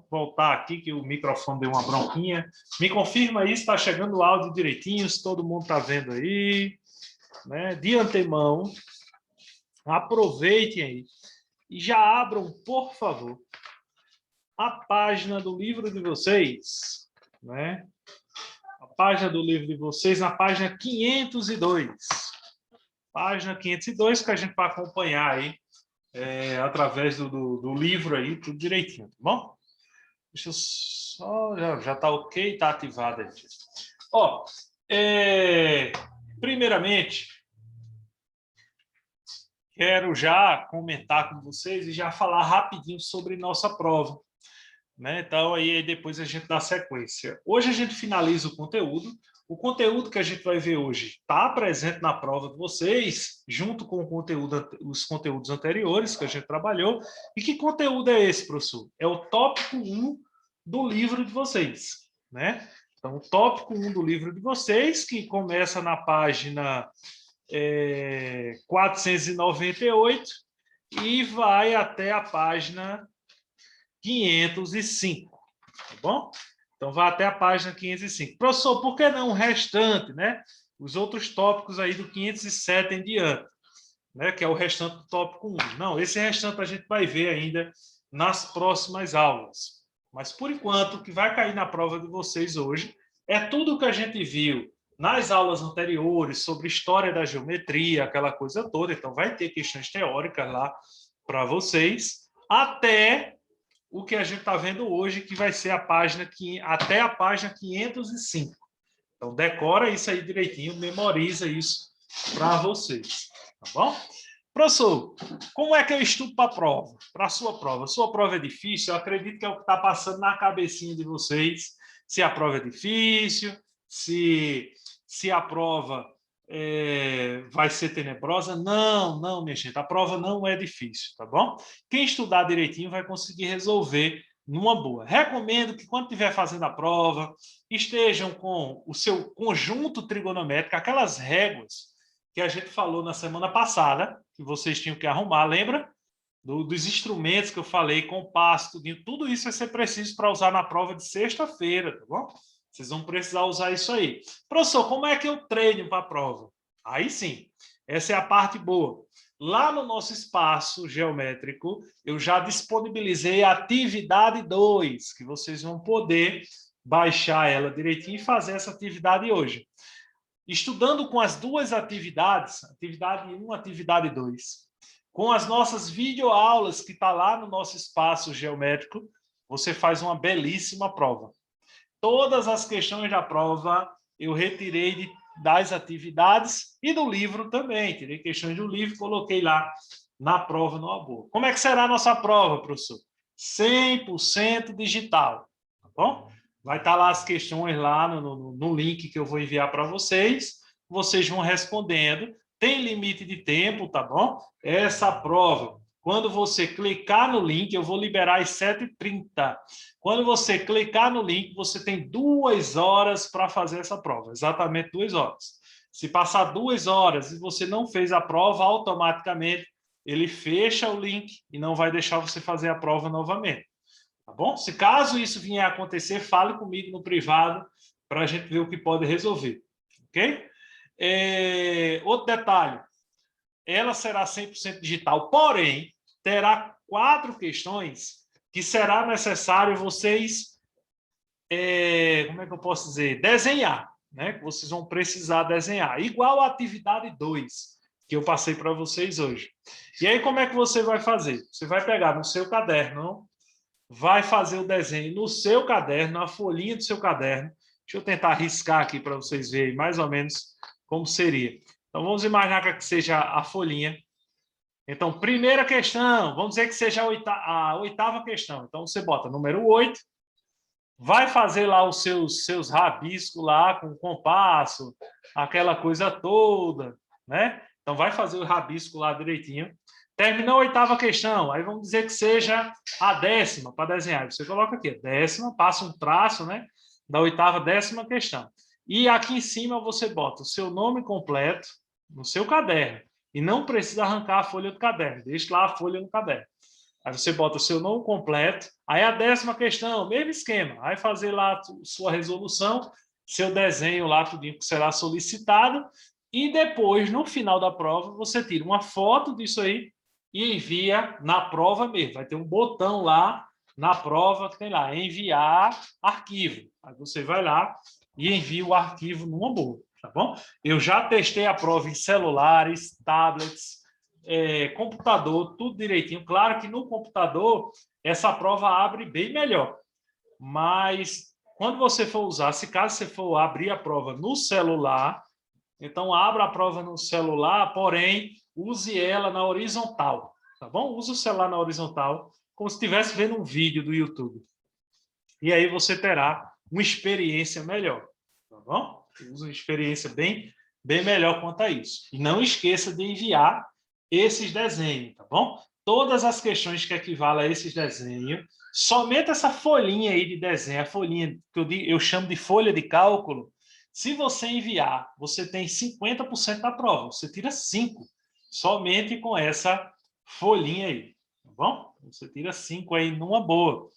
voltar aqui que o microfone deu uma bronquinha. Me confirma aí se está chegando o áudio direitinho, se todo mundo está vendo aí. Né? De antemão, aproveitem aí e já abram, por favor, a página do livro de vocês. Né? A página do livro de vocês, na página 502. Página 502, que a gente vai acompanhar aí através do livro aí, tudo direitinho, tá bom? Deixa eu só... Já tá ok, tá ativado aí. Ó, primeiramente, quero já comentar com vocês e já falar rapidinho sobre nossa prova. Né? Então, aí depois a gente dá sequência. Hoje a gente finaliza o conteúdo. O conteúdo que a gente vai ver hoje está presente na prova de vocês, junto com o conteúdo, os conteúdos anteriores que a gente trabalhou. E que conteúdo é esse, professor? É o tópico 1 do livro de vocês. Né? Então, o tópico 1 do livro de vocês, que começa na página 498 e vai até a página 505, tá bom? Então, vai até a página 505. Professor, por que não o restante, né? Os outros tópicos aí do 507 em diante, né? Que é o restante do tópico 1. Não, esse restante a gente vai ver ainda nas próximas aulas. Mas, por enquanto, o que vai cair na prova de vocês hoje é tudo o que a gente viu nas aulas anteriores sobre história da geometria, aquela coisa toda. Então, vai ter questões teóricas lá para vocês, até o que a gente está vendo hoje, que vai ser a página até a página 505. Então, decora isso aí direitinho, memoriza isso para vocês. Tá bom? Professor, como é que eu estudo para a prova? Para a sua prova? A sua prova é difícil? Eu acredito que é o que está passando na cabecinha de vocês. Se a prova é difícil, se a prova vai ser tenebrosa. Não, minha gente, a prova não é difícil, tá bom? Quem estudar direitinho vai conseguir resolver numa boa. Recomendo que quando estiver fazendo a prova, estejam com o seu conjunto trigonométrico, aquelas réguas que a gente falou na semana passada, que vocês tinham que arrumar, lembra? Dos instrumentos que eu falei, compasso, tudo isso vai ser preciso para usar na prova de sexta-feira, tá bom? Vocês vão precisar usar isso aí. Professor, como é que eu treino para a prova? Aí sim, essa é a parte boa. Lá no nosso espaço geométrico, eu já disponibilizei a atividade 2, que vocês vão poder baixar ela direitinho e fazer essa atividade hoje. Estudando com as duas atividades, atividade 1, atividade 2, com as nossas videoaulas que está lá no nosso espaço geométrico, você faz uma belíssima prova. Todas as questões da prova eu retirei das atividades e do livro também. Tirei questões do livro e coloquei lá na prova numa boa. Como é que será a nossa prova, professor? 100% digital, tá bom? Vai estar lá as questões lá no link que eu vou enviar para vocês. Vocês vão respondendo. Tem limite de tempo, tá bom? Essa prova, quando você clicar no link, eu vou liberar às 7h30. Quando você clicar no link, você tem 2 horas para fazer essa prova. Exatamente 2 horas. Se passar 2 horas e você não fez a prova, automaticamente ele fecha o link e não vai deixar você fazer a prova novamente. Tá bom? Se caso isso vier a acontecer, fale comigo no privado para a gente ver o que pode resolver. Ok? Outro detalhe. Ela será 100% digital, porém, terá 4 questões que será necessário vocês, como é que eu posso dizer? Desenhar, né? Que vocês vão precisar desenhar. Igual a atividade 2, que eu passei para vocês hoje. E aí, como é que você vai fazer? Você vai pegar no seu caderno, vai fazer o desenho no seu caderno, na folhinha do seu caderno. Deixa eu tentar riscar aqui para vocês verem mais ou menos como seria. Então, vamos imaginar que seja a folhinha. Então, primeira questão, vamos dizer que seja a oitava questão. Então, você bota número 8, vai fazer lá os seus rabiscos lá com o compasso, aquela coisa toda, né? Então, vai fazer o rabisco lá direitinho. Terminou a oitava questão, aí vamos dizer que seja a 10ª para desenhar. Você coloca aqui, 10ª, passa um traço, né? Da oitava, 10ª questão. E aqui em cima você bota o seu nome completo no seu caderno. E não precisa arrancar a folha do caderno. Deixe lá a folha no caderno. Aí você bota o seu nome completo. Aí a 10ª questão, mesmo esquema. Aí fazer lá sua resolução, seu desenho lá, tudinho que será solicitado. E depois, no final da prova, você tira uma foto disso aí e envia na prova mesmo. Vai ter um botão lá na prova que tem lá, enviar arquivo. Aí você vai lá e envia o arquivo numa boa, tá bom? Eu já testei a prova em celulares, tablets, computador, tudo direitinho. Claro que no computador essa prova abre bem melhor, mas quando você for usar, se caso você for abrir a prova no celular, então abra a prova no celular, porém use ela na horizontal, tá bom? Use o celular na horizontal, como se estivesse vendo um vídeo do YouTube. E aí você terá uma experiência melhor, tá bom? Use uma experiência bem melhor quanto a isso. E não esqueça de enviar esses desenhos, tá bom? Todas as questões que equivalem a esses desenhos, somente essa folhinha aí de desenho, a folhinha que eu chamo de folha de cálculo, se você enviar, você tem 50% da prova, você tira 5, somente com essa folhinha aí, tá bom? Você tira 5 aí numa boa.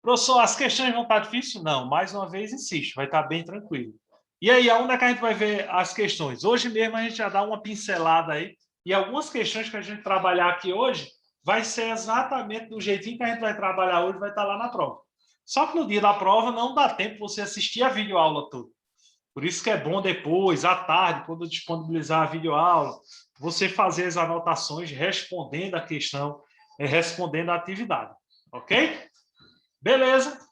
Professor, as questões vão estar difíceis? Não, mais uma vez insisto, vai estar bem tranquilo. E aí, aonde é que a gente vai ver as questões? Hoje mesmo a gente já dá uma pincelada aí, e algumas questões que a gente trabalhar aqui hoje vai ser exatamente do jeitinho que a gente vai trabalhar hoje, vai estar lá na prova. Só que no dia da prova não dá tempo você assistir a videoaula toda. Por isso que é bom depois, à tarde, quando disponibilizar a videoaula, você fazer as anotações respondendo a questão, respondendo a atividade. Ok? Beleza?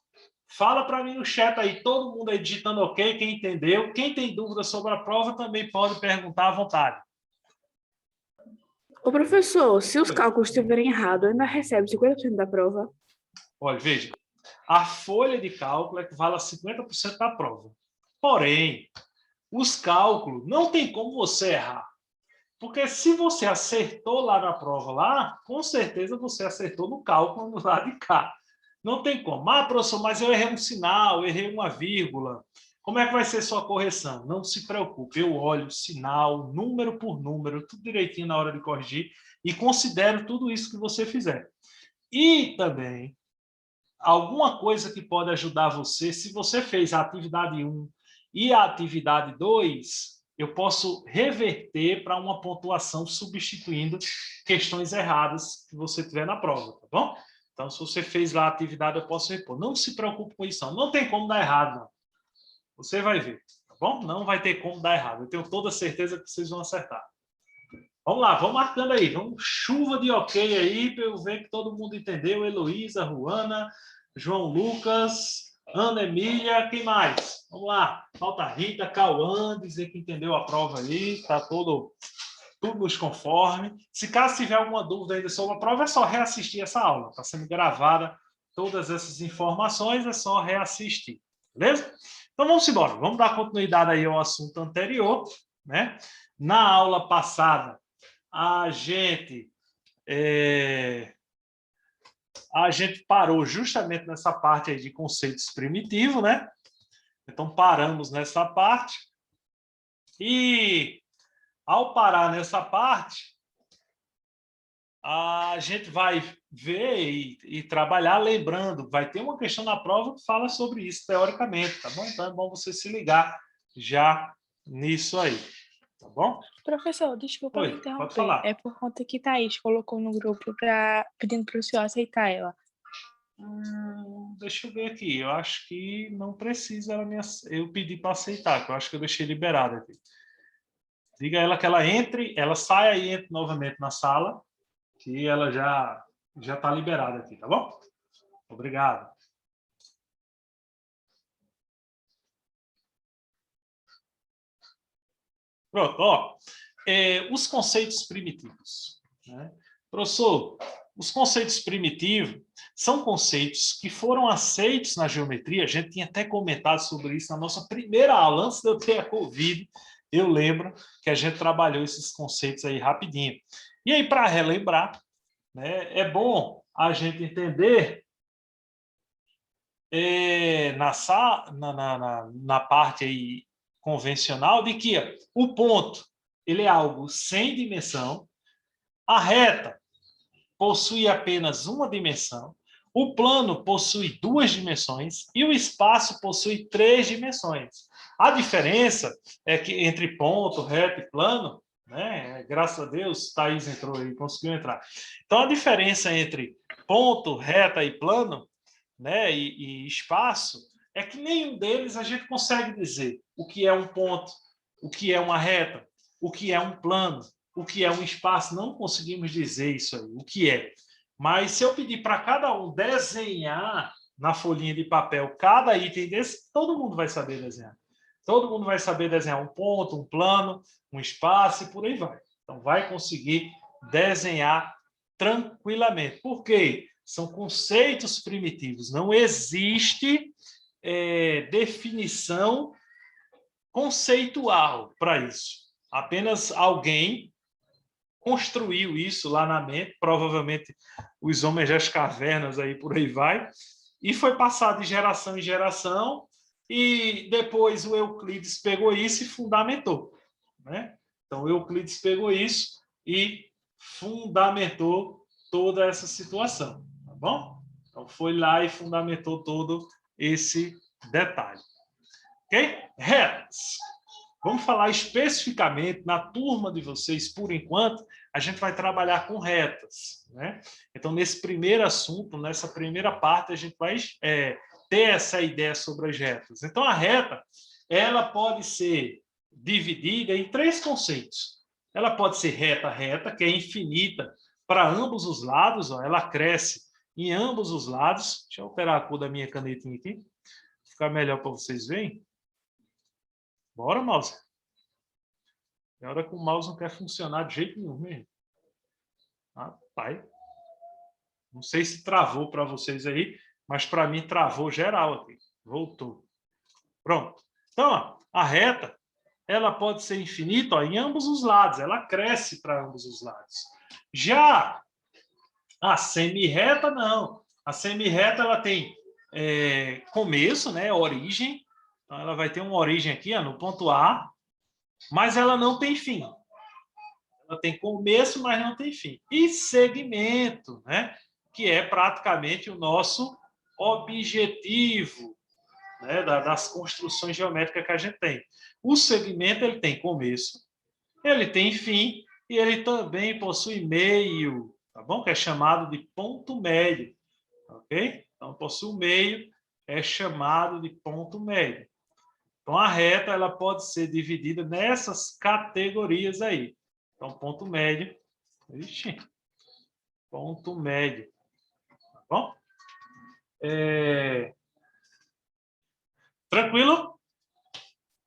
Fala para mim no chat aí, todo mundo aí digitando ok, quem entendeu. Quem tem dúvida sobre a prova também pode perguntar à vontade. Ô, professor, se os cálculos estiverem errados, ainda recebe 50% da prova? Olha, veja, a folha de cálculo equivale a 50% da prova. Porém, os cálculos não tem como você errar. Porque se você acertou lá na prova, lá, com certeza você acertou no cálculo no lado de cá. Não tem como. Ah, professor, mas eu errei um sinal, errei uma vírgula. Como é que vai ser sua correção? Não se preocupe, eu olho sinal, número por número, tudo direitinho na hora de corrigir e considero tudo isso que você fizer. E também, alguma coisa que pode ajudar você, se você fez a atividade 1 e a atividade 2, eu posso reverter para uma pontuação substituindo questões erradas que você tiver na prova, tá bom? Então, se você fez lá a atividade, eu posso repor. Não se preocupe com isso, não. Não tem como dar errado, não. Você vai ver, tá bom? Não vai ter como dar errado. Eu tenho toda certeza que vocês vão acertar. Vamos lá, vamos marcando aí. Vamos chuva de ok aí, para eu ver que todo mundo entendeu. Heloísa, Ruana, João Lucas, Ana Emília, quem mais? Vamos lá. Falta Rita, Cauã, dizer que entendeu a prova aí. Está tudo nos conforme. Se caso tiver alguma dúvida ainda sobre a prova, é só reassistir essa aula. Está sendo gravada todas essas informações, é só reassistir. Beleza? Então vamos embora. Vamos dar continuidade aí ao assunto anterior, né? Na aula passada, a gente parou justamente nessa parte aí de conceitos primitivos, né? Então paramos nessa parte e ao parar nessa parte, a gente vai ver e trabalhar lembrando. Vai ter uma questão na prova que fala sobre isso, teoricamente, tá bom? Então é bom você se ligar já nisso aí, tá bom? Professor, desculpa me Oi, interromper. pode falar. É por conta que Thaís colocou no grupo pedindo para o senhor aceitar ela. Deixa eu ver aqui. Eu acho que não precisa eu pedir para aceitar, que eu acho que eu deixei liberado aqui. Diga a ela que ela entre, ela saia e entre novamente na sala, que ela já está liberada aqui, tá bom? Obrigado. Pronto, ó. Os conceitos primitivos, né? Professor, os conceitos primitivos são conceitos que foram aceitos na geometria. A gente tinha até comentado sobre isso na nossa primeira aula, antes de eu ter a Covid. Eu lembro que a gente trabalhou esses conceitos aí rapidinho. E aí, para relembrar, né, é bom a gente entender na parte aí convencional de que o ponto ele é algo sem dimensão A reta possui apenas uma dimensão, o plano possui 2 dimensões e o espaço possui 3 dimensões. A diferença é que entre ponto, reta e plano, né? Graças a Deus, Thaís entrou aí, conseguiu entrar. Então, a diferença entre ponto, reta e plano, né, e espaço, é que nenhum deles a gente consegue dizer o que é um ponto, o que é uma reta, o que é um plano, o que é um espaço. Não conseguimos dizer isso aí, o que é. Mas se eu pedir para cada um desenhar na folhinha de papel cada item desse, todo mundo vai saber desenhar. Todo mundo vai saber desenhar um ponto, um plano, um espaço e por aí vai. Então, vai conseguir desenhar tranquilamente. Por quê? São conceitos primitivos. Não existe definição conceitual para isso. Apenas alguém construiu isso lá na mente, provavelmente os homens das cavernas, aí por aí vai, e foi passado de geração em geração, e depois o Euclides pegou isso e fundamentou, né? Então, o Euclides pegou isso e fundamentou toda essa situação, tá bom? Então, foi lá e fundamentou todo esse detalhe. Ok? Retas. Vamos falar especificamente na turma de vocês, por enquanto, a gente vai trabalhar com retas, né? Então, nesse primeiro assunto, nessa primeira parte, a gente vai ter essa ideia sobre as retas. Então, a reta, ela pode ser dividida em 3 conceitos. Ela pode ser reta, que é infinita para ambos os lados, ó, ela cresce em ambos os lados. Deixa eu alterar a cor da minha canetinha aqui, ficar melhor para vocês verem. Bora, mouse. É hora que o mouse não quer funcionar de jeito nenhum, mesmo. Rapaz. Não sei se travou para vocês aí, mas para mim travou geral aqui. Voltou. Pronto. Então, ó, a reta, ela pode ser infinita, ó, em ambos os lados. Ela cresce para ambos os lados. Já a semirreta, não. A semirreta, ela tem começo, né, origem. Então, ela vai ter uma origem aqui, ó, no ponto A, mas ela não tem fim. Ela tem começo, mas não tem fim. E segmento, né? Que é praticamente o nosso objetivo, né? Das construções geométricas que a gente tem. O segmento ele tem começo, ele tem fim e ele também possui meio, tá bom? Que é chamado de ponto médio, ok? Então, possui um meio, é chamado de ponto médio. Então, a reta ela pode ser dividida nessas categorias aí. Então, ponto médio. Ixi, ponto médio. Tá bom? Tranquilo?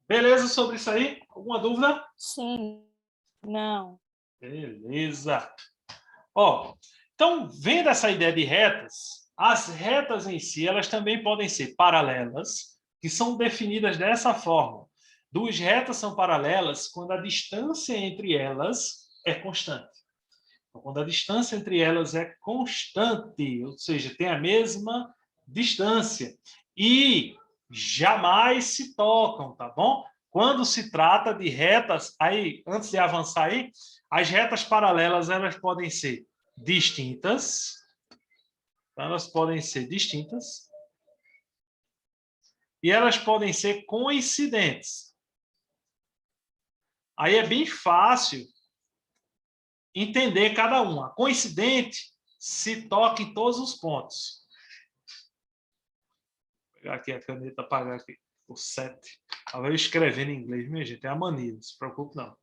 Beleza sobre isso aí? Alguma dúvida? Sim. Não. Beleza. Ó, então, vendo essa ideia de retas, as retas em si, elas também podem ser paralelas, que são definidas dessa forma. 2 retas são paralelas quando a distância entre elas é constante. Então, quando a distância entre elas é constante, ou seja, tem a mesma distância, e jamais se tocam, tá bom? Quando se trata de retas, aí, antes de avançar aí, as retas paralelas, elas podem ser distintas, e elas podem ser coincidentes. Aí é bem fácil entender cada uma. Coincidente se toca em todos os pontos. Vou pegar aqui a caneta, apagar aqui o 7. Estava escrevendo em inglês, minha gente, é a mania, não se preocupe não.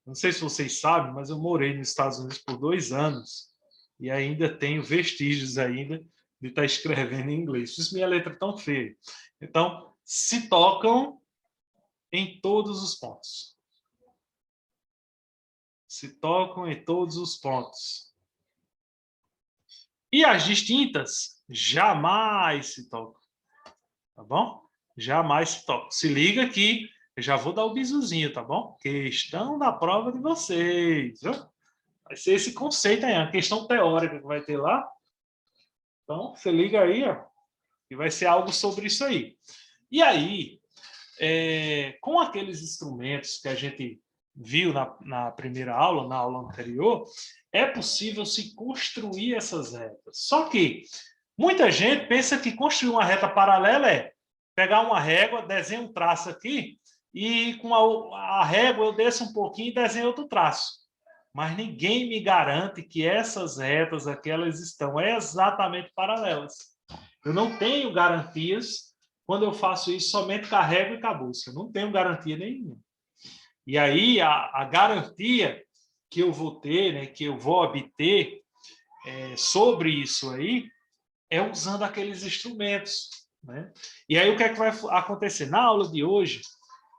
Não sei se vocês sabem, mas eu morei nos Estados Unidos por 2 anos e ainda tenho vestígios ainda de estar escrevendo em inglês. Por isso minha letra é tão feia. Então, se tocam em todos os pontos. Se tocam em todos os pontos. E as distintas jamais se tocam. Tá bom? Jamais se tocam. Se liga que eu já vou dar o bisuzinho, tá bom? Questão da prova de vocês. Viu? Vai ser esse conceito aí, a questão teórica que vai ter lá. Então, se liga aí, ó, que vai ser algo sobre isso aí. E aí, com aqueles instrumentos que a gente viu na primeira aula, na aula anterior, é possível se construir essas retas. Só que muita gente pensa que construir uma reta paralela é pegar uma régua, desenhar um traço aqui e com a régua eu desço um pouquinho e desenho outro traço. Mas ninguém me garante que essas retas aqui elas estão exatamente paralelas. Eu não tenho garantias quando eu faço isso somente com a régua e acabou. Eu não tenho garantia nenhuma. E aí a garantia que eu vou ter, né, que eu vou obter sobre isso aí, é usando aqueles instrumentos, né? E aí o que é que vai acontecer? Na aula de hoje,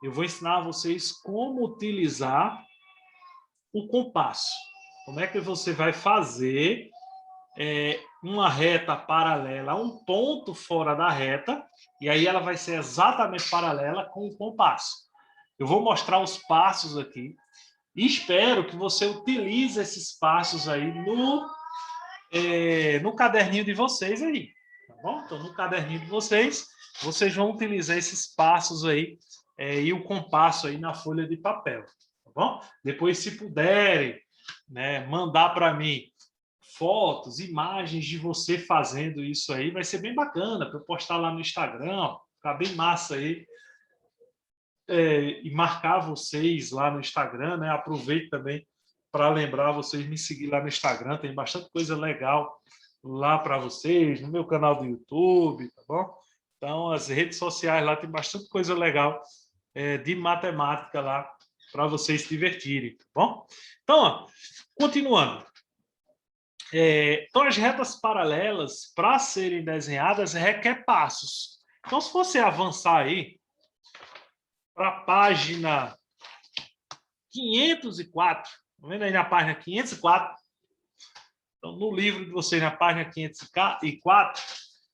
eu vou ensinar a vocês como utilizar o compasso. Como é que você vai fazer uma reta paralela a um ponto fora da reta, e aí ela vai ser exatamente paralela com o compasso. Eu vou mostrar os passos aqui, e espero que você utilize esses passos aí no caderninho de vocês aí, tá bom? Então, no caderninho de vocês, vocês vão utilizar esses passos aí e o compasso aí na folha de papel, tá bom? Depois, se puderem, né, mandar para mim fotos, imagens de você fazendo isso aí, vai ser bem bacana para eu postar lá no Instagram, ó, ficar bem massa aí. E marcar vocês lá no Instagram, né? Aproveito também para lembrar vocês me seguir lá no Instagram, tem bastante coisa legal lá para vocês, no meu canal do YouTube, tá bom? Então, as redes sociais lá tem bastante coisa legal de matemática lá para vocês se divertirem, tá bom? Então, ó, continuando. Então, as retas paralelas, para serem desenhadas, requer passos. Então, se você avançar aí para a página 504, tá vendo aí na página 504? Então, no livro de vocês, na página 504,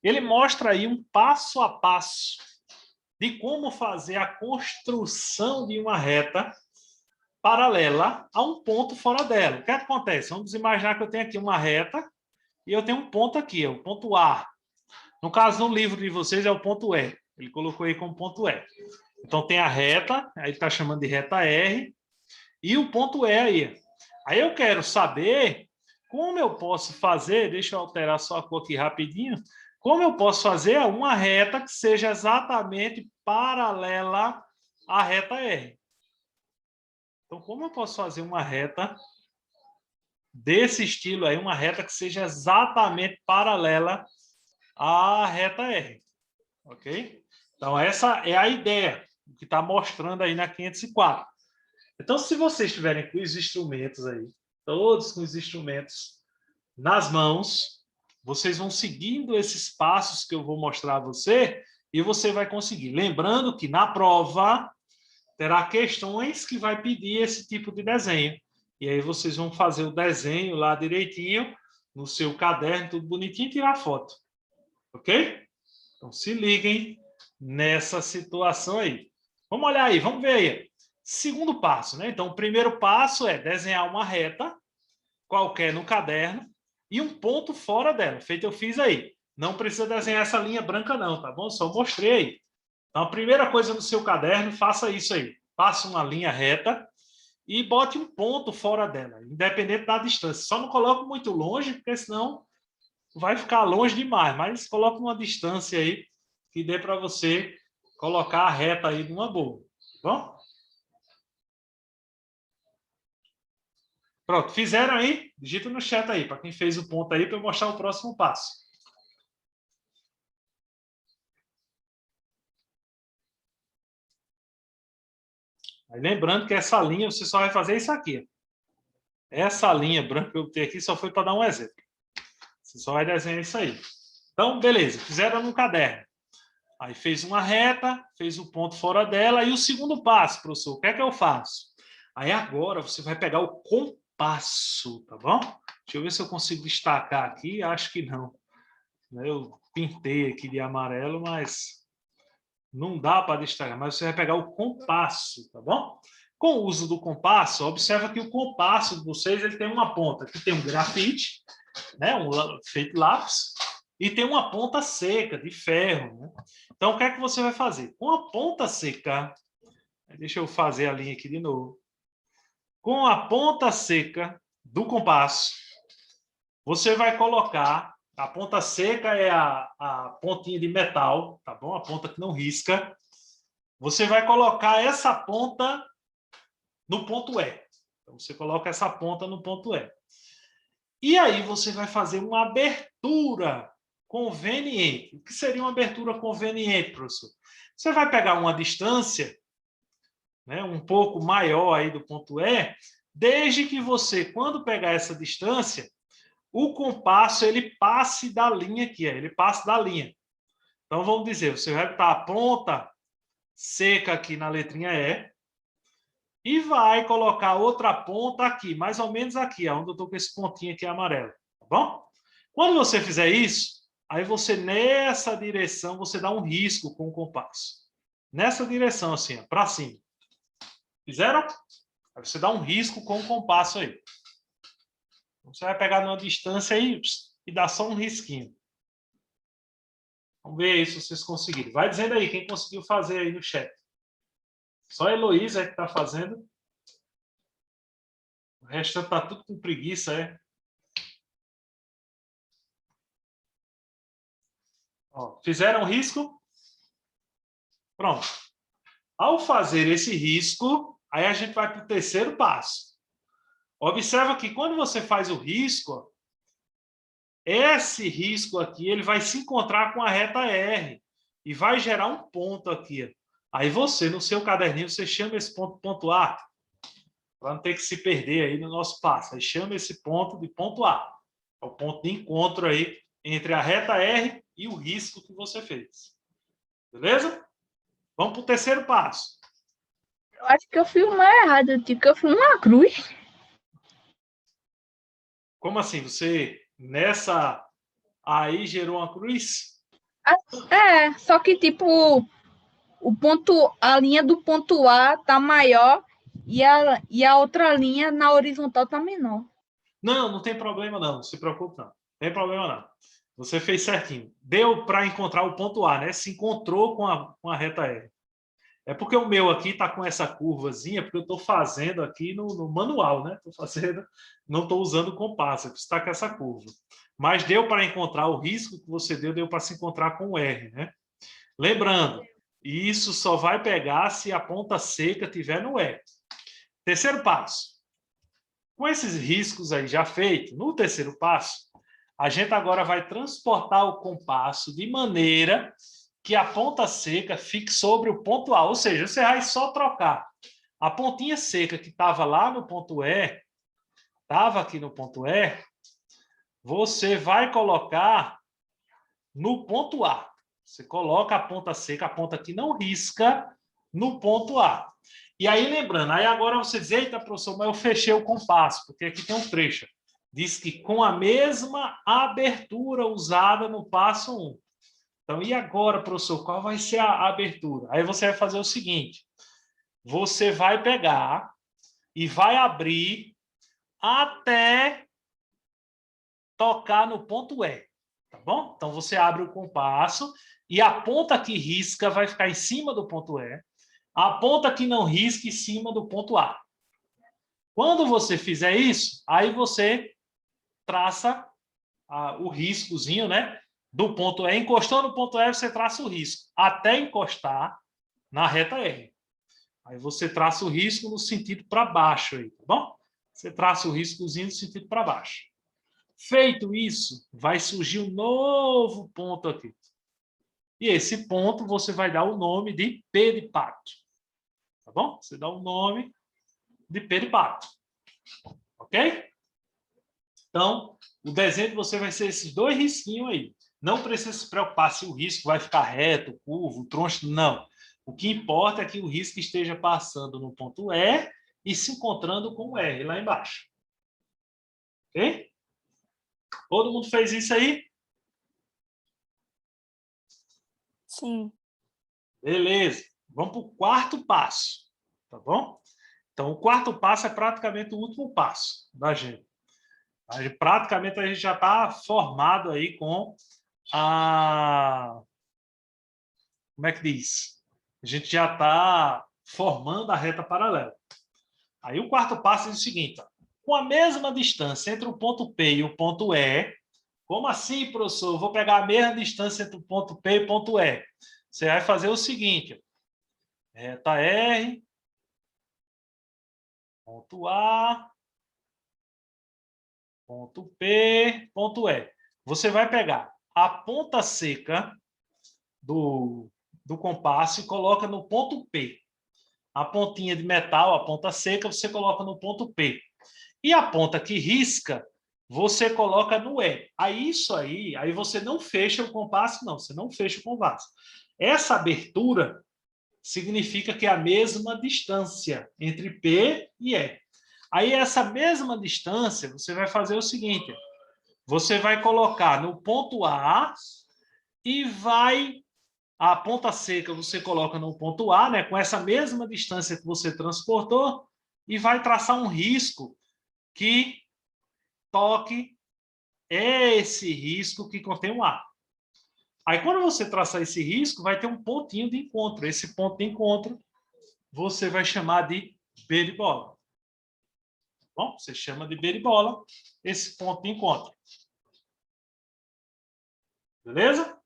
ele mostra aí um passo a passo de como fazer a construção de uma reta paralela a um ponto fora dela. O que acontece? Vamos imaginar que eu tenho aqui uma reta e eu tenho um ponto aqui, o ponto A. No caso, no livro de vocês, é o ponto E. Ele colocou aí como ponto E. Então, tem a reta, aí está chamando de reta R, e o ponto E aí. Aí eu quero saber como eu posso fazer, deixa eu alterar só a cor aqui rapidinho, como eu posso fazer uma reta que seja exatamente paralela à reta R. Então, como eu posso fazer uma reta desse estilo aí, uma reta que seja exatamente paralela à reta R? Ok? Então, essa é a ideia que está mostrando aí na 504. Então, se vocês estiverem com os instrumentos aí, todos com os instrumentos nas mãos, vocês vão seguindo esses passos que eu vou mostrar a você e você vai conseguir. Lembrando que na prova terá questões que vai pedir esse tipo de desenho. E aí vocês vão fazer o desenho lá direitinho, no seu caderno, tudo bonitinho, e tirar foto. Ok? Então, se liguem nessa situação aí. Vamos olhar aí, vamos ver aí. Segundo passo, né? Então, o primeiro passo é desenhar uma reta qualquer no caderno e um ponto fora dela, feito eu fiz aí. Não precisa desenhar essa linha branca não, tá bom? Só mostrei aí. Então, a primeira coisa no seu caderno, faça isso aí. Faça uma linha reta e bote um ponto fora dela, independente da distância. Só não coloque muito longe, porque senão vai ficar longe demais. Mas coloque uma distância aí que dê para você colocar a reta aí numa boa. Tá bom? Pronto, fizeram aí? Digita no chat aí, para quem fez o ponto aí, para eu mostrar o próximo passo. Aí, lembrando que essa linha, você só vai fazer isso aqui. Essa linha branca que eu botei aqui só foi para dar um exemplo. Você só vai desenhar isso aí. Então, beleza, fizeram no caderno. Aí fez uma reta, fez o ponto fora dela. E o segundo passo, professor, o que é que eu faço? Aí agora você vai pegar o compasso, tá bom? Deixa eu ver se eu consigo destacar aqui. Acho que não. Eu pintei aqui de amarelo, mas não dá para destacar. Mas você vai pegar o compasso, tá bom? Com o uso do compasso, observa que o compasso de vocês ele tem uma ponta. Aqui tem um grafite, né? Feito lápis. E tem uma ponta seca, de ferro. Né? Então, o que é que você vai fazer? Com a ponta seca, deixa eu fazer a linha aqui de novo. Com a ponta seca, do compasso, você vai colocar, a ponta seca é a pontinha de metal, tá bom? A ponta que não risca. Você vai colocar essa ponta no ponto E. Então, você coloca essa ponta no ponto E. E aí você vai fazer uma abertura conveniente. O que seria uma abertura conveniente, professor? Você vai pegar uma distância, né, um pouco maior aí do ponto E, desde que você, quando pegar essa distância, o compasso ele passe da linha aqui, ele passe da linha. Então, vamos dizer, você vai botar a ponta seca aqui na letrinha E e vai colocar outra ponta aqui, mais ou menos aqui, onde eu estou com esse pontinho aqui amarelo, tá bom? Quando você fizer isso, aí você, nessa direção, você dá um risco com o compasso. Nessa direção, assim, para cima. Fizeram? Aí você dá um risco com o compasso aí. Você vai pegar numa distância aí e dá só um risquinho. Vamos ver aí se vocês conseguiram. Vai dizendo aí quem conseguiu fazer aí no chat. Só a Heloísa é que está fazendo. O resto está tudo com preguiça, é? Ó, fizeram risco? Pronto. Ao fazer esse risco, aí a gente vai para o terceiro passo. Observa que quando você faz o risco, esse risco aqui ele vai se encontrar com a reta R e vai gerar um ponto aqui. Aí você, no seu caderninho, você chama esse ponto A, para não ter que se perder aí no nosso passo. Aí chama esse ponto de ponto A. É o ponto de encontro aí entre a reta R e o risco que você fez. Beleza? Vamos para o terceiro passo. Eu acho que eu fiz uma errada, tipo, eu fiz uma cruz. Como assim? Você, nessa aí, gerou uma cruz? É, só que, tipo, a linha do ponto A tá maior e a outra linha na horizontal tá menor. Não, não tem problema não. Não se preocupe não. Não tem problema não. Você fez certinho. Deu para encontrar o ponto A, né? Se encontrou com a reta R. É porque o meu aqui está com essa curvazinha, porque eu estou fazendo aqui no manual, né? Estou fazendo, não estou usando o compasso, está com essa curva. Mas deu para encontrar o risco que você deu para se encontrar com o R, né? Lembrando, isso só vai pegar se a ponta seca estiver no E. Terceiro passo. Com esses riscos aí já feitos, no terceiro passo, a gente agora vai transportar o compasso de maneira que a ponta seca fique sobre o ponto A. Ou seja, você vai só trocar a pontinha seca que estava lá no ponto E, estava aqui no ponto E, você vai colocar no ponto A. Você coloca a ponta seca, a ponta que não risca, no ponto A. E aí, lembrando, aí agora você diz, eita, professor, mas eu fechei o compasso, porque aqui tem um trecho. Diz que com a mesma abertura usada no passo 1. Então, e agora, professor, qual vai ser a abertura? Aí você vai fazer o seguinte, você vai pegar e vai abrir até tocar no ponto E, tá bom? Então, você abre o compasso e a ponta que risca vai ficar em cima do ponto E, a ponta que não risca em cima do ponto A. Quando você fizer isso, aí você traça o riscozinho, né? Do ponto E. Encostou no ponto E, você traça o risco, até encostar na reta R. Aí você traça o risco no sentido para baixo, aí, tá bom? Você traça o riscozinho no sentido para baixo. Feito isso, vai surgir um novo ponto aqui. E esse ponto você vai dar o nome de P de pato. Tá bom? Você dá o nome de P de pato. Ok? Então, o desenho de você vai ser esses dois risquinhos aí. Não precisa se preocupar se o risco vai ficar reto, curvo, troncho, não. O que importa é que o risco esteja passando no ponto E e se encontrando com o R lá embaixo. Ok? Todo mundo fez isso aí? Sim. Beleza. Vamos para o quarto passo. Tá bom? Então, o quarto passo é praticamente o último passo da gente. Praticamente a gente já está formado aí com a... Como é que diz? A gente já está formando a reta paralela. Aí o quarto passo é o seguinte, ó. com a mesma distância entre o ponto P e o ponto E. Como assim, professor? Eu vou pegar a mesma distância entre o ponto P e o ponto E. Você vai fazer o seguinte. Reta R, ponto A, ponto P, ponto E. Você vai pegar a ponta seca do compasso e coloca no ponto P. A pontinha de metal, a ponta seca, você coloca no ponto P. E a ponta que risca, você coloca no E. Aí você não fecha o compasso, não. Você não fecha o compasso. Essa abertura significa que é a mesma distância entre P e E. Aí, essa mesma distância, você vai fazer o seguinte. Você vai colocar no ponto A e vai... A ponta seca você coloca no ponto A, né, com essa mesma distância que você transportou, e vai traçar um risco que toque esse risco que contém o A. Aí, quando você traçar esse risco, vai ter um pontinho de encontro. Esse ponto de encontro você vai chamar de B de bola. Bom, você chama de B de bola esse ponto de encontro. Beleza?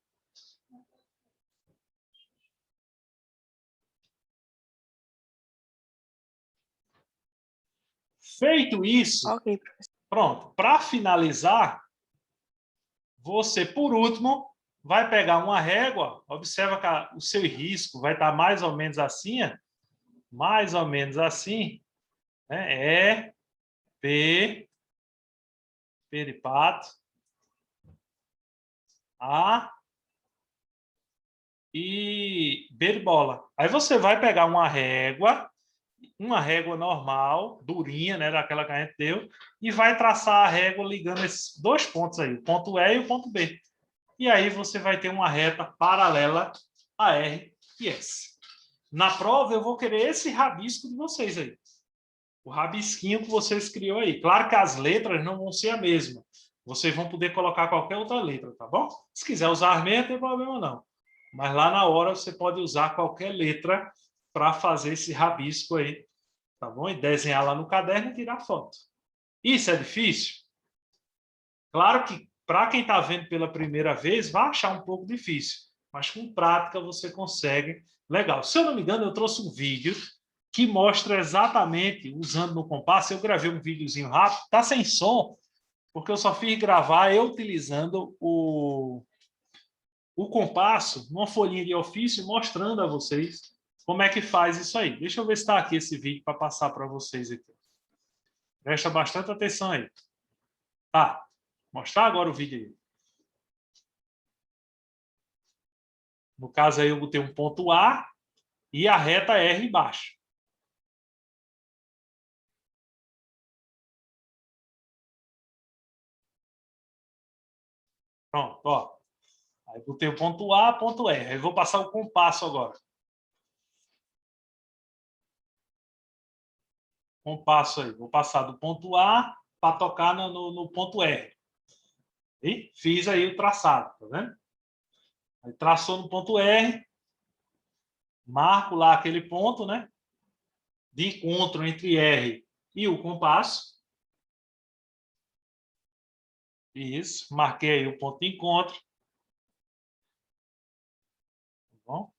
Feito isso, Ok, professor. pronto. Para finalizar, você, por último, vai pegar uma régua, observa que o seu risco vai estar mais ou menos assim, né? E, P, P de pato, A e B de bola. Aí você vai pegar uma régua normal, durinha, né, daquela que a gente deu, e vai traçar a régua ligando esses dois pontos aí, o ponto E e o ponto B. E aí você vai ter uma reta paralela a R e S. Na prova, eu vou querer esse rabisco de vocês aí. O rabisquinho que vocês criou aí. Claro que as letras não vão ser a mesma. Vocês vão poder colocar qualquer outra letra, tá bom? Se quiser usar as meias, não tem problema não. Mas lá na hora você pode usar qualquer letra para fazer esse rabisco aí, tá bom? E desenhar lá no caderno e tirar foto. Isso é difícil? Claro que para quem está vendo pela primeira vez, vai achar um pouco difícil. Mas com prática você consegue. Legal. Se eu não me engano, eu trouxe um vídeo que mostra exatamente, usando no compasso, eu gravei um videozinho rápido, está sem som, porque eu só fiz gravar eu utilizando o compasso, numa folhinha de ofício, mostrando a vocês como é que faz isso aí. Deixa eu ver se está aqui esse vídeo para passar para vocês aqui. Presta bastante atenção aí. Tá. Mostrar agora o vídeo aí. No caso aí eu botei um ponto A e a reta R embaixo. Pronto, ó. Aí botei o ponto A, ponto R. Aí vou passar o compasso agora. Compasso aí. Vou passar do ponto A para tocar no ponto R. E fiz aí o traçado, tá vendo? Aí traçou no ponto R. Marco lá aquele ponto, né? De encontro entre R e o compasso. Isso. Marquei aí o ponto de encontro. Tá bom?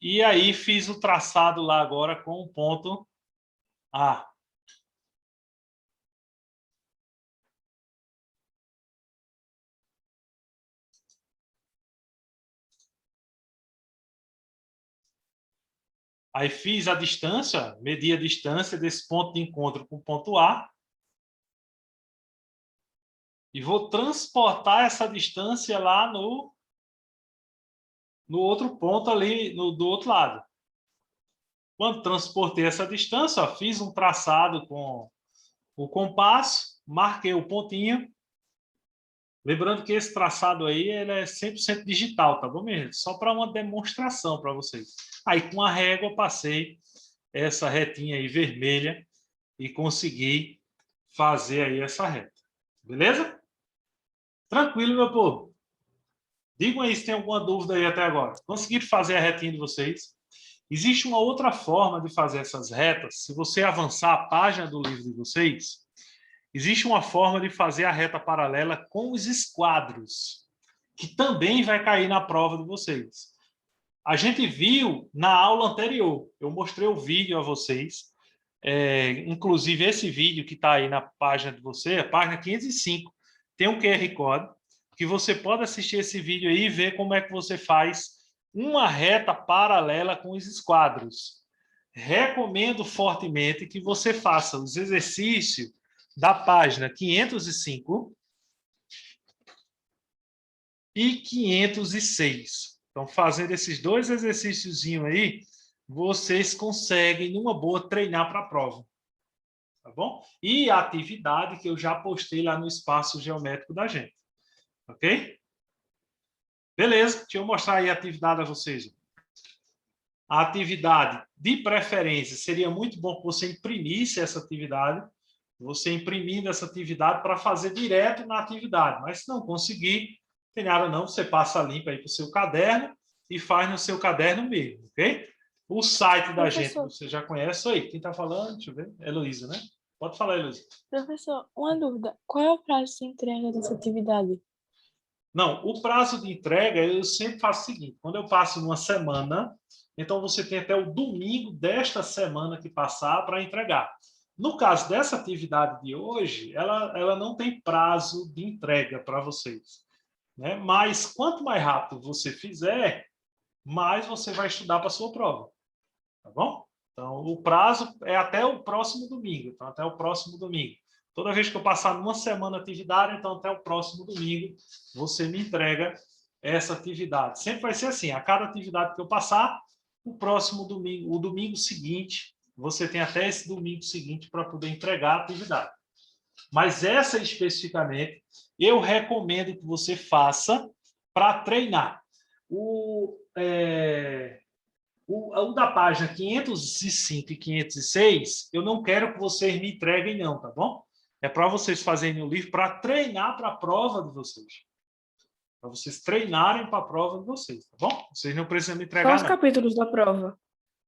E aí fiz o traçado lá agora com o ponto A. Aí fiz a distância, medi a distância desse ponto de encontro com o ponto A. E vou transportar essa distância lá no outro ponto ali, do outro lado. Quando transportei essa distância, ó, fiz um traçado com o compasso, marquei o pontinho. Lembrando que esse traçado aí ele é 100% digital, tá bom, mesmo? Só para uma demonstração para vocês. Aí com a régua passei essa retinha aí vermelha e consegui fazer aí essa reta. Beleza? Tranquilo, meu povo. Digam aí se tem alguma dúvida aí até agora. Conseguiram fazer a retinha de vocês? Existe uma outra forma de fazer essas retas. Se você avançar a página do livro de vocês, existe uma forma de fazer a reta paralela com os esquadros, que também vai cair na prova de vocês. A gente viu na aula anterior, eu mostrei o vídeo a vocês, inclusive esse vídeo que está aí na página de você, a página 505, tem um QR Code, que você pode assistir esse vídeo aí e ver como é que você faz uma reta paralela com os esquadros. Recomendo fortemente que você faça os exercícios da página 505 e 506. Então, fazendo esses dois exercícios aí, vocês conseguem, numa boa, treinar para a prova. Tá bom? E a atividade que eu já postei lá no espaço geométrico da gente. Ok? Beleza, deixa eu mostrar aí a atividade a vocês. A atividade, de preferência, seria muito bom que você imprimisse essa atividade, você imprimindo essa atividade para fazer direto na atividade. Mas se não conseguir, tem nada não, você passa limpa aí para o seu caderno e faz no seu caderno mesmo, ok? O site da gente, você já conhece aí. Quem está falando? Deixa eu ver. É Heloísa, né? Pode falar, Heloísa. Professor, uma dúvida. Qual é o prazo de entrega dessa atividade? Não, o prazo de entrega, eu sempre faço o seguinte, quando eu passo numa semana, então você tem até o domingo desta semana que passar para entregar. No caso dessa atividade de hoje, ela não tem prazo de entrega para vocês, né? Mas quanto mais rápido você fizer, mais você vai estudar para a sua prova, tá bom? Então, o prazo é até o próximo domingo, então até o próximo domingo. Toda vez que eu passar numa semana a atividade, então até o próximo domingo você me entrega essa atividade. Sempre vai ser assim, a cada atividade que eu passar, o próximo domingo, o domingo seguinte, você tem até esse domingo seguinte para poder entregar a atividade. Mas essa especificamente, eu recomendo que você faça para treinar. O da página 505 e 506, eu não quero que vocês me entreguem não, tá bom? É para vocês fazerem o livro para treinar para a prova de vocês. Para vocês treinarem para a prova de vocês, tá bom? Vocês não precisam me entregar, Quais os não. capítulos da prova?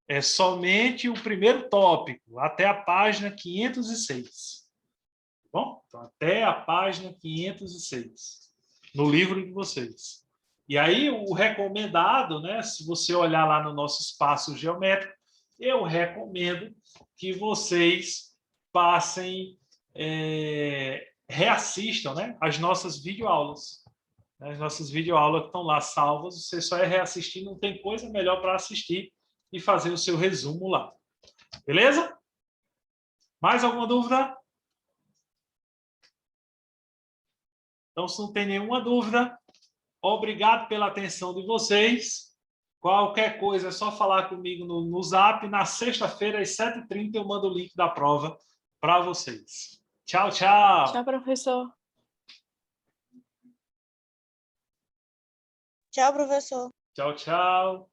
É somente o primeiro tópico, até a página 506. Tá bom? Então, até a página 506, no livro de vocês. E aí, o recomendado, né? Se você olhar lá no nosso espaço geométrico, eu recomendo que vocês passem, reassistam, né, as nossas videoaulas. As nossas videoaulas que estão lá salvas, você só é reassistir, não tem coisa melhor para assistir e fazer o seu resumo lá. Beleza? Mais alguma dúvida? Então, se não tem nenhuma dúvida, obrigado pela atenção de vocês. Qualquer coisa é só falar comigo no Zap. Na sexta-feira, às 7h30, eu mando o link da prova para vocês. Tchau, tchau. Tchau, professor. Tchau, professor. Tchau, tchau.